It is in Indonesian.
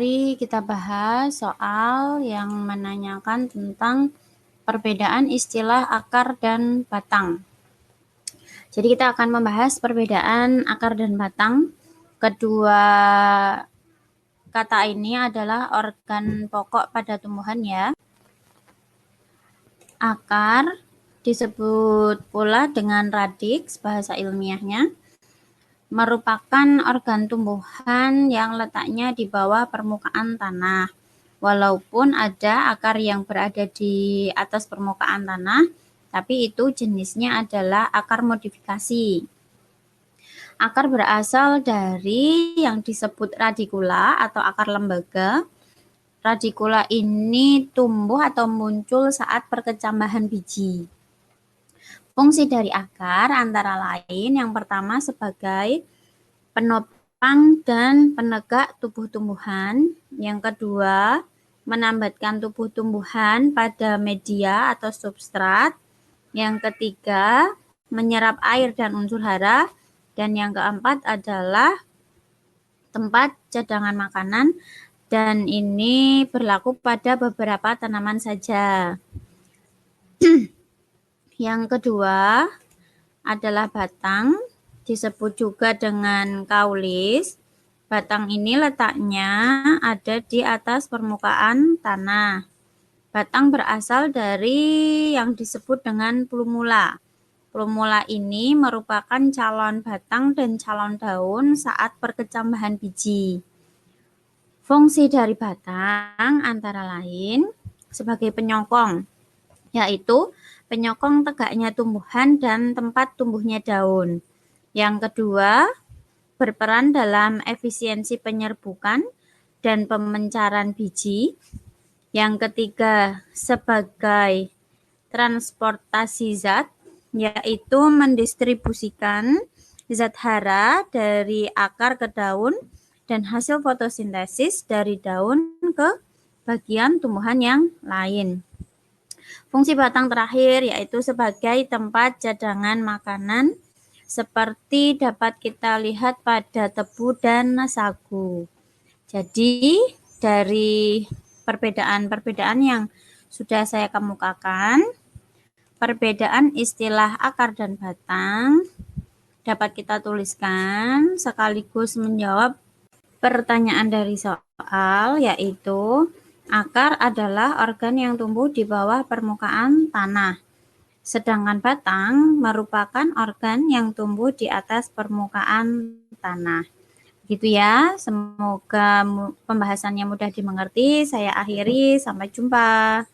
mari kita bahas soal yang menanyakan tentang perbedaan istilah akar dan batang. Jadi kita akan membahas perbedaan akar dan batang. Kedua kata ini adalah organ pokok pada tumbuhan ya. Akar disebut pula dengan radix bahasa ilmiahnya, merupakan organ tumbuhan yang letaknya di bawah permukaan tanah. Walaupun ada akar yang berada di atas permukaan tanah, tapi itu jenisnya adalah akar modifikasi. Akar berasal dari yang disebut radikula atau akar lembaga. Radikula ini tumbuh atau muncul saat perkecambahan biji. Fungsi dari akar antara lain yang pertama sebagai penopang dan penegak tubuh tumbuhan. Yang kedua, menambatkan tubuh tumbuhan pada media atau substrat. Yang ketiga, menyerap air dan unsur hara. Dan yang keempat adalah tempat cadangan makanan. Dan ini berlaku pada beberapa tanaman saja. Yang kedua adalah batang, disebut juga dengan kaulis. Batang ini letaknya ada di atas permukaan tanah. Batang berasal dari yang disebut dengan plumula. Plumula ini merupakan calon batang dan calon daun saat perkecambahan biji. Fungsi dari batang antara lain sebagai penyokong, yaitu penyokong tegaknya tumbuhan dan tempat tumbuhnya daun. Yang kedua, berperan dalam efisiensi penyerbukan dan pemencaran biji. Yang ketiga, sebagai transportasi zat, yaitu mendistribusikan zat hara dari akar ke daun dan hasil fotosintesis dari daun ke bagian tumbuhan yang lain. Fungsi batang terakhir yaitu sebagai tempat cadangan makanan seperti dapat kita lihat pada tebu dan sagu. Jadi dari perbedaan-perbedaan yang sudah saya kemukakan, perbedaan istilah akar dan batang dapat kita tuliskan sekaligus menjawab pertanyaan dari soal, yaitu akar adalah organ yang tumbuh di bawah permukaan tanah, sedangkan batang merupakan organ yang tumbuh di atas permukaan tanah. Gitu ya, semoga pembahasannya mudah dimengerti. Saya akhiri, sampai jumpa.